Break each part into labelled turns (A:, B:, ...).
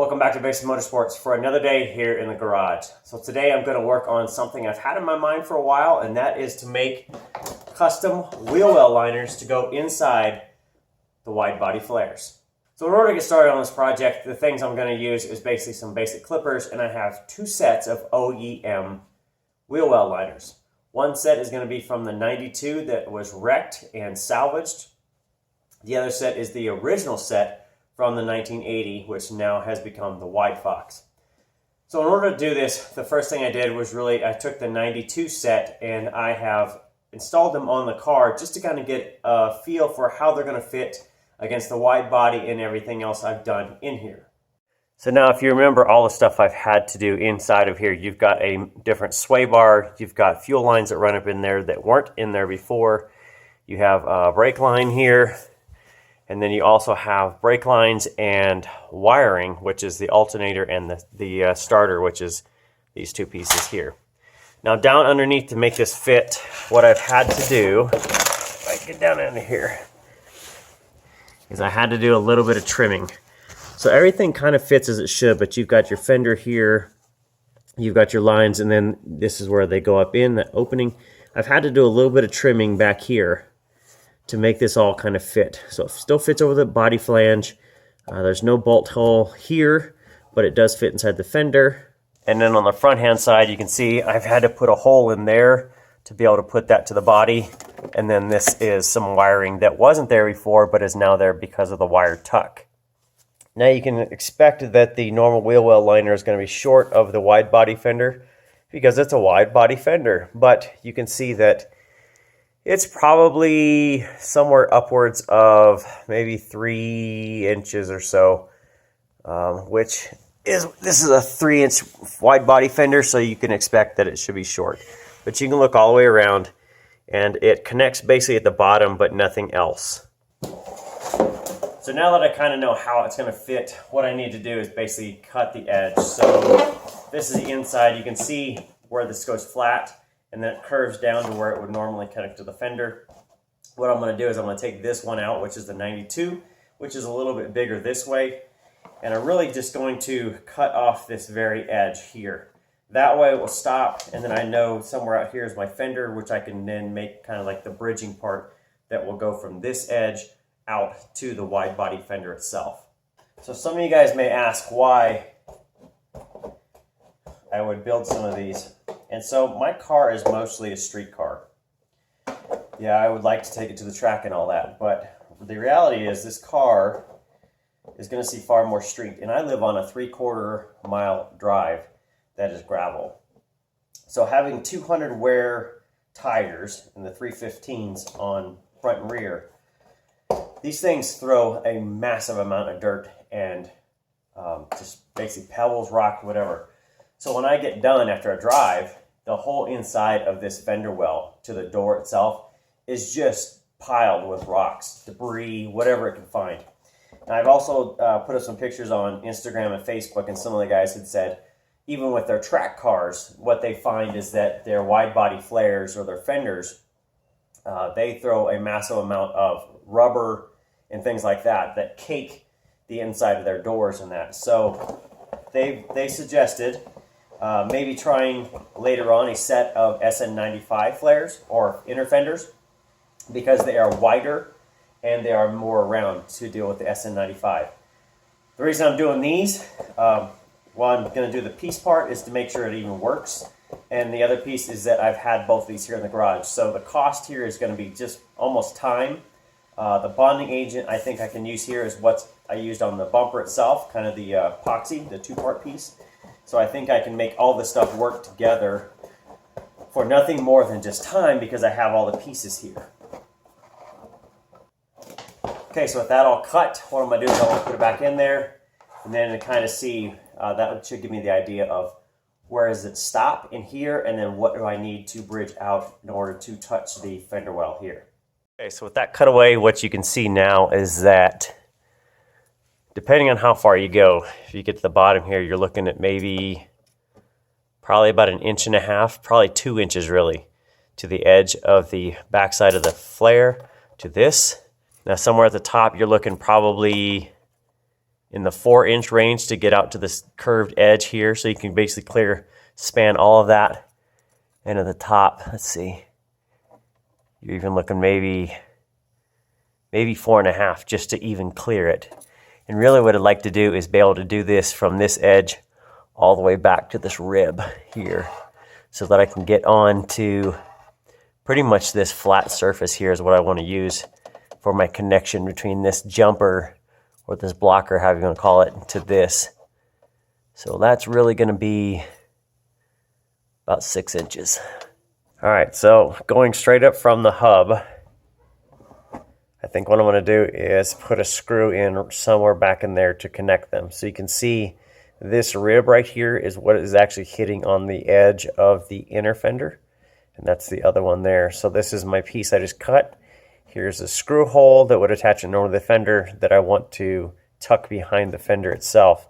A: Welcome back to Basin Motorsports for another day here in the garage. So today I'm going to work on something I've had in my mind for a while, and that is to make custom wheel well liners to go inside the wide body flares. So in order to get started on this project, the things I'm going to use is basically some basic clippers, and I have two sets of OEM wheel well liners. One set is going to be from the 92 that was wrecked and salvaged. The other set is the original set from the 1980, which now has become the WideFox. So in order to do this, the first thing I did was I took the 92 set and I have installed them on the car just to kind of get a feel for how they're going to fit against the wide body and everything else I've done in here. So now if you remember all the stuff I've had to do inside of here, you've got a different sway bar, you've got fuel lines that run up in there that weren't in there before, you have a brake line here, and then you also have brake lines and wiring, which is the alternator and the starter, which is these two pieces here. Now down underneath to make this fit, what I've had to do, if I get down into here, is I had to do a little bit of trimming. So everything kind of fits as it should, but you've got your fender here, you've got your lines, and then this is where they go up in, the opening. I've had to do a little bit of trimming back here to make this all kind of fit. So it still fits over the body flange. There's no bolt hole here, but it does fit inside the fender. And then on the front hand side, you can see I've had to put a hole in there to be able to put that to the body. And then this is some wiring that wasn't there before, but is now there because of the wire tuck. Now you can expect that the normal wheel well liner is going to be short of the wide body fender because it's a wide body fender. But you can see that it's probably somewhere upwards of maybe 3 inches or so, this is a 3-inch wide body fender, so you can expect that it should be short. But you can look all the way around, and it connects basically at the bottom, but nothing else. So now that I kind of know how it's going to fit, what I need to do is basically cut the edge. So this is the inside. You can see where this goes flat, and then it curves down to where it would normally connect to the fender. What I'm going to do is I'm going to take this one out, which is the 92, which is a little bit bigger this way, and I'm really just going to cut off this very edge here. That way it will stop, and then I know somewhere out here is my fender, which I can then make kind of like the bridging part that will go from this edge out to the wide body fender itself. So some of you guys may ask why I would build some of these. And so my car is mostly a street car. Yeah, I would like to take it to the track and all that, but the reality is this car is going to see far more street. And I live on a 3/4 mile drive that is gravel. So having 200 wear tires and the 315s on front and rear, these things throw a massive amount of dirt and just basically pebbles, rock, whatever. So when I get done after a drive, the whole inside of this fender well to the door itself is just piled with rocks, debris, whatever it can find. And I've also put up some pictures on Instagram and Facebook, and some of the guys had said, even with their track cars, what they find is that their wide body flares or their fenders, they throw a massive amount of rubber and things like that cake the inside of their doors and that. So they suggested maybe trying later on a set of SN95 flares or inner fenders because they are wider and they are more round to deal with the SN95. The reason I'm doing these, well, I'm going to do the piece part is to make sure it even works, and the other piece is that I've had both of these here in the garage. So the cost here is going to be just almost time. The bonding agent I think I can use here is what I used on the bumper itself, kind of the epoxy, the 2-part piece. So I think I can make all this stuff work together for nothing more than just time because I have all the pieces here. Okay, so with that all cut, what I'm going to do is I'm going to put it back in there, and then to kind of see, that should give me the idea of where does it stop in here, and then what do I need to bridge out in order to touch the fender well here. Okay, so with that cutaway, what you can see now is that depending on how far you go, if you get to the bottom here, you're looking at maybe probably about 1.5 inches, probably 2 inches really, to the edge of the backside of the flare to this. Now somewhere at the top, you're looking probably in the 4-inch range to get out to this curved edge here, so you can basically span all of that. And at the top, let's see, you're even looking maybe 4.5 just to even clear it. And really what I'd like to do is be able to do this from this edge all the way back to this rib here, so that I can get on to pretty much this flat surface here is what I want to use for my connection between this jumper, or this blocker, however you want to call it, to this. So that's really going to be about 6 inches. All right, so going straight up from the hub, I think what I'm going to do is put a screw in somewhere back in there to connect them. So you can see this rib right here is what is actually hitting on the edge of the inner fender, and that's the other one there. So this is my piece I just cut. Here's a screw hole that would attach it normally to the fender that I want to tuck behind the fender itself.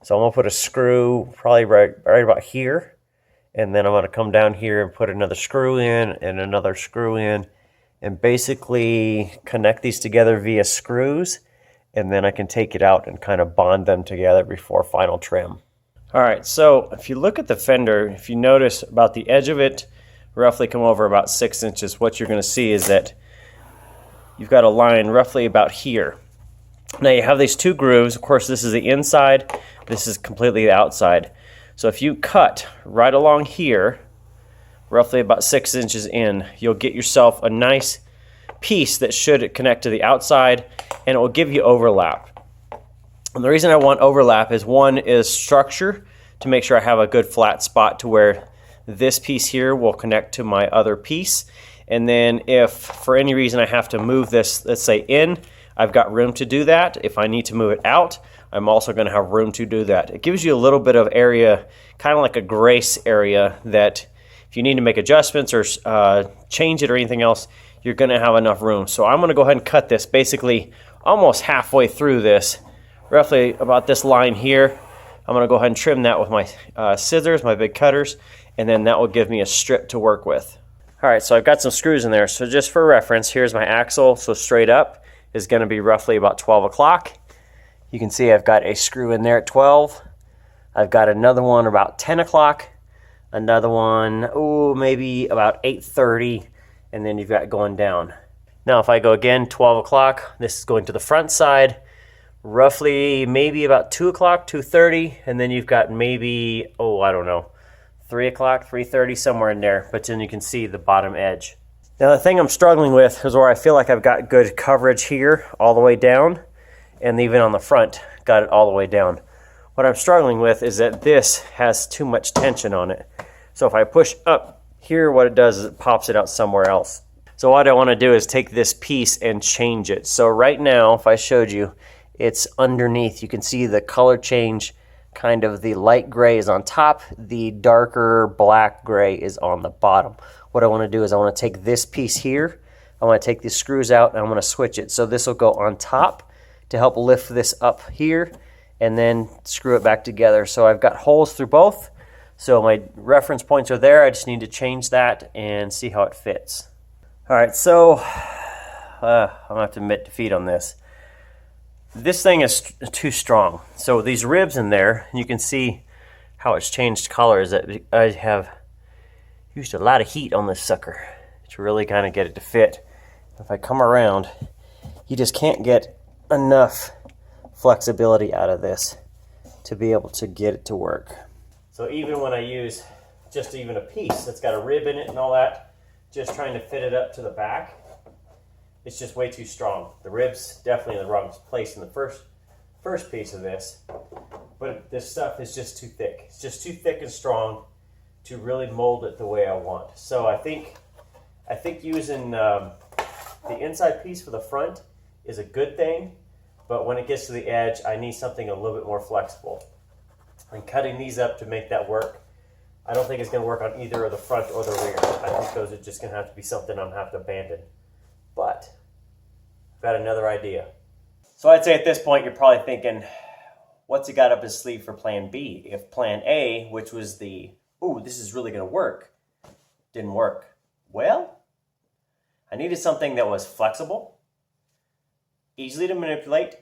A: So I'm going to put a screw probably right about here, and then I'm going to come down here and put another screw in and another screw in, and basically connect these together via screws, and then I can take it out and kind of bond them together before final trim. All right, so if you look at the fender, if you notice about the edge of it, roughly come over about 6 inches, what you're going to see is that you've got a line roughly about here. Now you have these 2 grooves. Of course, this is the inside, this is completely the outside. So if you cut right along here, roughly about 6 inches in, you'll get yourself a nice piece that should connect to the outside, and it will give you overlap. And the reason I want overlap is, one is structure, to make sure I have a good flat spot to where this piece here will connect to my other piece. And then if for any reason I have to move this, let's say in, I've got room to do that. If I need to move it out, I'm also going to have room to do that. It gives you a little bit of area, kind of like a grace area, that if you need to make adjustments or change it or anything else, you're going to have enough room. So I'm going to go ahead and cut this basically almost halfway through this, roughly about this line here. I'm going to go ahead and trim that with my scissors, my big cutters, and then that will give me a strip to work with. All right, so I've got some screws in there. So just for reference, here's my axle. So straight up is going to be roughly about 12 o'clock. You can see I've got a screw in there at 12. I've got another one about 10 o'clock. Another one, maybe about 8:30. And then you've got going down. Now if I go again, 12 o'clock, this is going to the front side. Roughly maybe about 2 o'clock, 2:30. And then you've got maybe, I don't know, 3 o'clock, 3:30, somewhere in there, but then you can see the bottom edge. Now the thing I'm struggling with is where I feel like I've got good coverage here all the way down, and even on the front, got it all the way down. What I'm struggling with is that this has too much tension on it. So if I push up here, what it does is it pops it out somewhere else. So what I want to do is take this piece and change it. So right now, if I showed you, it's underneath. You can see the color change. Kind of the light gray is on top, the darker black gray is on the bottom. What I want to do is I want to take this piece here, I want to take these screws out, and I'm going to switch it. So this will go on top to help lift this up here, and then screw it back together. So I've got holes through both, so my reference points are there. I just need to change that and see how it fits. All right, so I'm going to have to admit defeat on this. This thing is too strong. So these ribs in there, you can see how it's changed color, is that I have used a lot of heat on this sucker to really kind of get it to fit. If I come around, you just can't get enough flexibility out of this to be able to get it to work. So even when I use just even a piece that's got a rib in it and all that, just trying to fit it up to the back, it's just way too strong. The rib's definitely in the wrong place in the first piece of this, but this stuff is just too thick. It's just too thick and strong to really mold it the way I want. So I think using the inside piece for the front is a good thing, but when it gets to the edge, I need something a little bit more flexible. And cutting these up to make that work, I don't think it's going to work on either of the front or the rear. I think those are just going to have to be something I'm going to have to abandon. But I've got another idea. So I'd say at this point you're probably thinking, what's he got up his sleeve for plan B? If plan A, which was the, this is really going to work, didn't work. Well, I needed something that was flexible, easily to manipulate,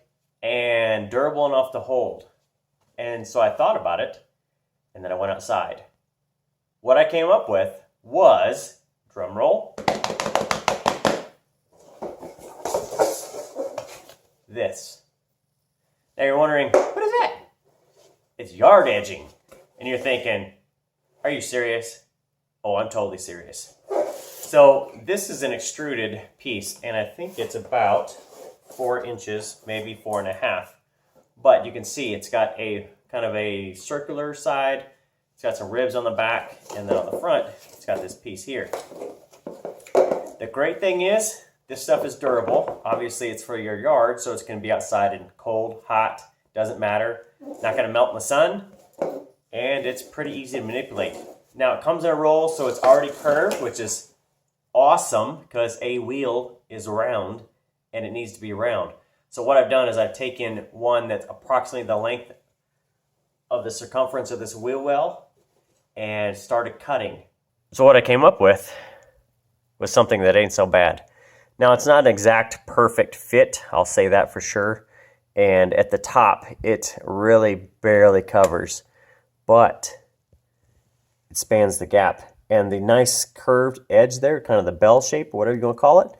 A: and durable enough to hold. And so I thought about it, and then I went outside. What I came up with was, drum roll, this. Now you're wondering, what is that? It's yard edging. And you're thinking, are you serious? Oh, I'm totally serious. So this is an extruded piece, and I think it's about 4 inches, maybe 4.5. But you can see it's got a kind of a circular side. It's got some ribs on the back, and then on the front, it's got this piece here. The great thing is, this stuff is durable. Obviously, it's for your yard, so it's going to be outside in cold, hot, doesn't matter. Not going to melt in the sun, and it's pretty easy to manipulate. Now, it comes in a roll, so it's already curved, which is awesome because a wheel is round, and it needs to be round. So what I've done is I've taken one that's approximately the length of the circumference of this wheel well and started cutting. So what I came up with was something that ain't so bad. Now, it's not an exact perfect fit, I'll say that for sure. And at the top, it really barely covers, but it spans the gap. And the nice curved edge there, kind of the bell shape, or whatever you want to call it,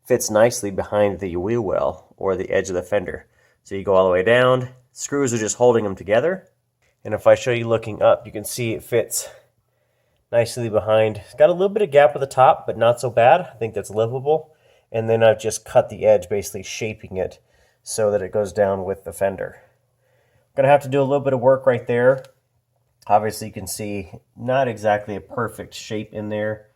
A: fits nicely behind the wheel well or the edge of the fender. So you go all the way down, screws are just holding them together. And if I show you looking up, you can see it fits nicely behind. It's got a little bit of gap at the top, but not so bad. I think that's livable. And then I've just cut the edge, basically shaping it so that it goes down with the fender. I'm gonna have to do a little bit of work right there. Obviously you can see not exactly a perfect shape in there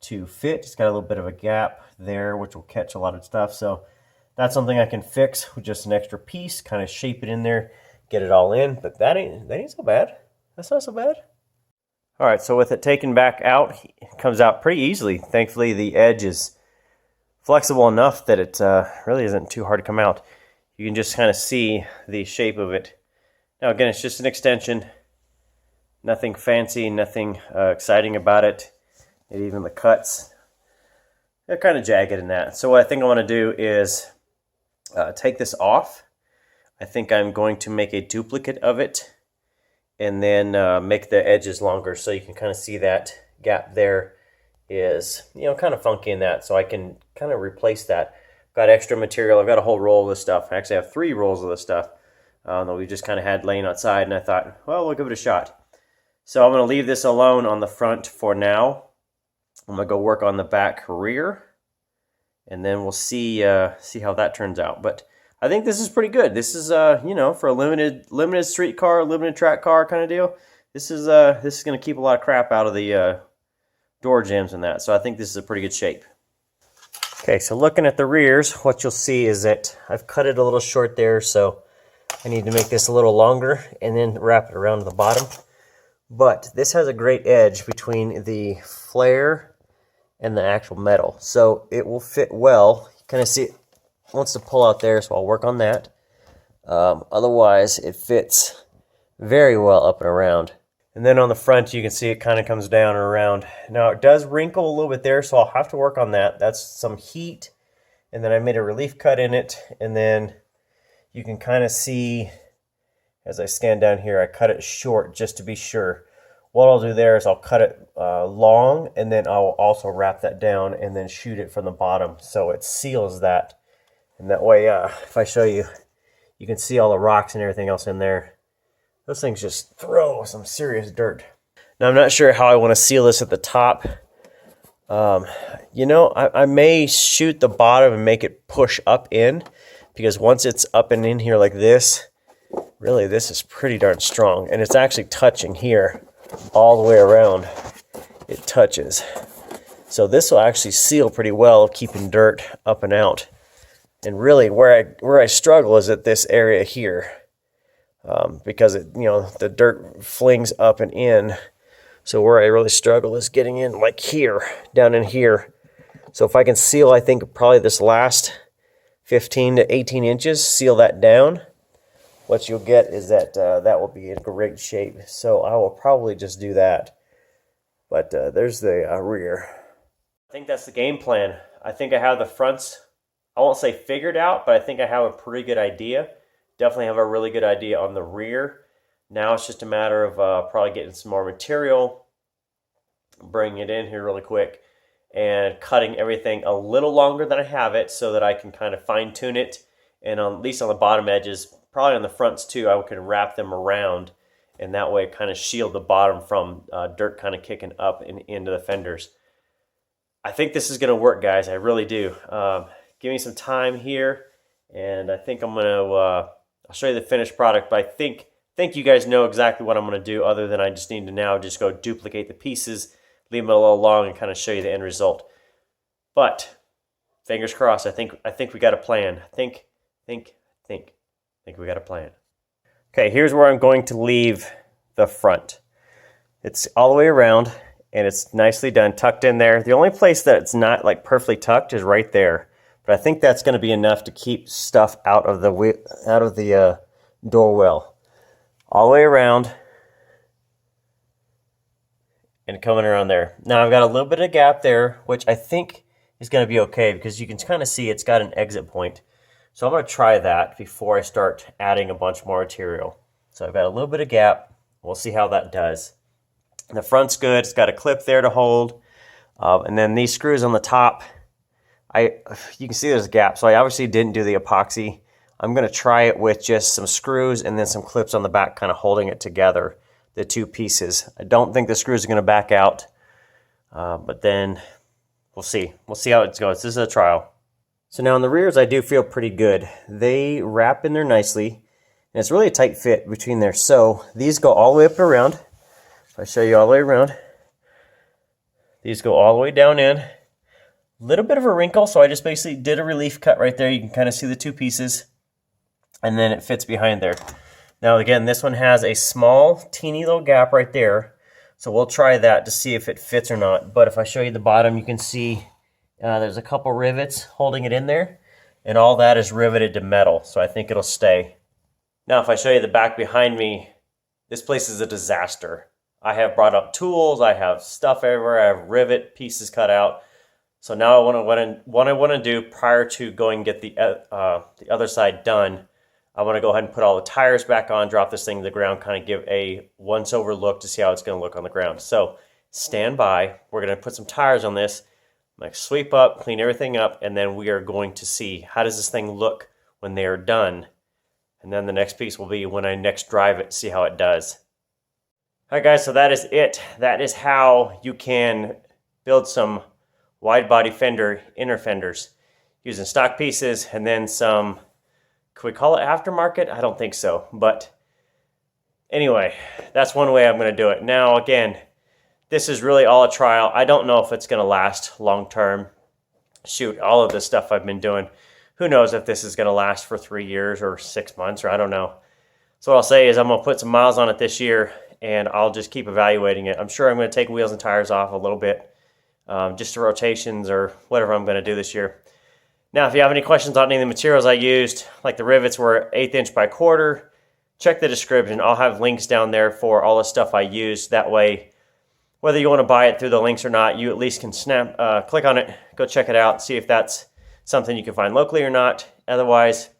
A: to fit. It's got a little bit of a gap there, which will catch a lot of stuff. So that's something I can fix with just an extra piece, kind of shape it in there, get it all in. But that ain't so bad. That's not so bad. All right, so with it taken back out, it comes out pretty easily. Thankfully, the edge is flexible enough that it really isn't too hard to come out. You can just kind of see the shape of it. Now again, it's just an extension. Nothing fancy, nothing exciting about it. And even the cuts, they're kind of jagged in that. So what I think I want to do is take this off. I think I'm going to make a duplicate of it and then make the edges longer so you can kind of see that gap there is, you know, kind of funky in that. So I can kind of replace that. Got extra material. I've got a whole roll of this stuff. I actually have 3 rolls of this stuff that we just kind of had laying outside, and I thought, well, we'll give it a shot. So I'm going to leave this alone on the front for now. I'm going to go work on the back rear, and then we'll see how that turns out. But I think this is pretty good. This is you know, for a limited street car, limited track car kind of deal. This is going to keep a lot of crap out of the door jambs and that. So I think this is a pretty good shape. Okay, so looking at the rears, what you'll see is that I've cut it a little short there, so I need to make this a little longer and then wrap it around to the bottom. But this has a great edge between the flare and the actual metal, so it will fit well. You kind of see it wants to pull out there, so I'll work on that. Otherwise, it fits very well up and around. And then on the front, you can see it kind of comes down and around. Now, it does wrinkle a little bit there, so I'll have to work on that. That's some heat, and then I made a relief cut in it, and then you can kind of see, as I scan down here, I cut it short just to be sure. What I'll do there is I'll cut it long, and then I'll also wrap that down and then shoot it from the bottom so it seals that. And that way, if I show you, you can see all the rocks and everything else in there. Those things just throw some serious dirt. Now, I'm not sure how I want to seal this at the top. You know, I may shoot the bottom and make it push up in, because once it's up and in here like this, really this is pretty darn strong. And it's actually touching here all the way around. It touches. So this will actually seal pretty well, keeping dirt up and out. And really where I struggle is at this area here. Because it, you know, the dirt flings up and in. So where I really struggle is getting in like here, down in here. So if I can seal, I think probably this last 15 to 18 inches, seal that down, what you'll get is that that will be in great shape. So I will probably just do that. But there's the rear. I think that's the game plan. I think I have the fronts, I won't say figured out, but I think I have a pretty good idea. definitely have a really good idea on the rear. Now it's just a matter of probably getting some more material, bringing it in here really quick, and cutting everything a little longer than I have it so that I can kind of fine tune it. And at least on the bottom edges, probably on the fronts too, I can wrap them around, and that way kind of shield the bottom from dirt kind of kicking up and into the fenders. I think this is going to work, guys. I really do. Give me some time here, and I think I'm going to, I'll show you the finished product, but I think you guys know exactly what I'm going to do, other than I just need to now just go duplicate the pieces, leave them a little long, and kind of show you the end result. But fingers crossed. I think we got a plan. I think we got a plan. Okay, here's where I'm going to leave the front. It's all the way around, and it's nicely done, tucked in there. The only place that it's not like perfectly tucked is right there, but I think that's going to be enough to keep stuff out of the door well. All the way around and coming around there. Now I've got a little bit of gap there, which I think is going to be okay because you can kind of see it's got an exit point. So I'm going to try that before I start adding a bunch more material. So I've got a little bit of gap. We'll see how that does. The front's good. It's got a clip there to hold. And then these screws on the top, you can see there's a gap. So I obviously didn't do the epoxy. I'm going to try it with just some screws and then some clips on the back kind of holding it together, the two pieces. I don't think the screws are going to back out, but then we'll see. We'll see how it goes. This is a trial. So now on the rears, I do feel pretty good. They wrap in there nicely, and it's really a tight fit between there. So these go all the way up and around. If I show you all the way around, these go all the way down in. A little bit of a wrinkle, so I just basically did a relief cut right there. You can kind of see the two pieces, and then it fits behind there. Now again, this one has a small, teeny little gap right there, so we'll try that to see if it fits or not. But if I show you the bottom, you can see there's a couple rivets holding it in there, and all that is riveted to metal, so I think it'll stay. Now if I show you the back behind me, this place is a disaster. I have brought up tools, I have stuff everywhere, I have rivet pieces cut out. So now what I want to do prior to going and get the other side done, I want to go ahead and put all the tires back on, drop this thing to the ground, kind of give a once-over look to see how it's going to look on the ground. So stand by. We're going to put some tires on this. I'm going to sweep up, clean everything up, and then we are going to see how does this thing look when they are done. And then the next piece will be when I next drive it, see how it does. All right, guys, so that is it. That is how you can build some wide body fender inner fenders using stock pieces and then some, could we call it aftermarket? I don't think so, but anyway, that's one way I'm going to do it. Now again, this is really all a trial. I don't know if it's going to last long term. Shoot, all of this stuff I've been doing, who knows if this is going to last for 3 years or 6 months, or I don't know. So what I'll say is I'm going to put some miles on it this year, and I'll just keep evaluating it. I'm sure I'm going to take wheels and tires off a little bit, just to rotations or whatever I'm going to do this year. Now, if you have any questions on any of the materials I used, like the rivets were 1/8 inch by 1/4, check the description. I'll have links down there for all the stuff I used. That way, whether you want to buy it through the links or not, you at least can click on it, go check it out, see if that's something you can find locally or not. Otherwise,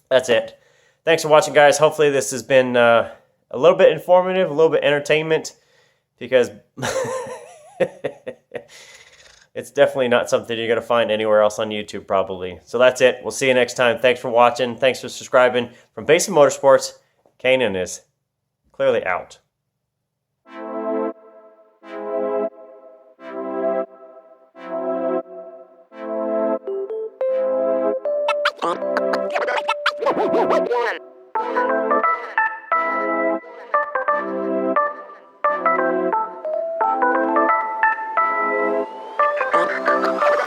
A: that's it. Thanks for watching, guys. Hopefully this has been a little bit informative, a little bit entertainment, because it's definitely not something you're going to find anywhere else on YouTube probably. So that's it. We'll see you next time. Thanks for watching. Thanks for subscribing. From Basin Motorsports, Kanan is clearly out.
B: One.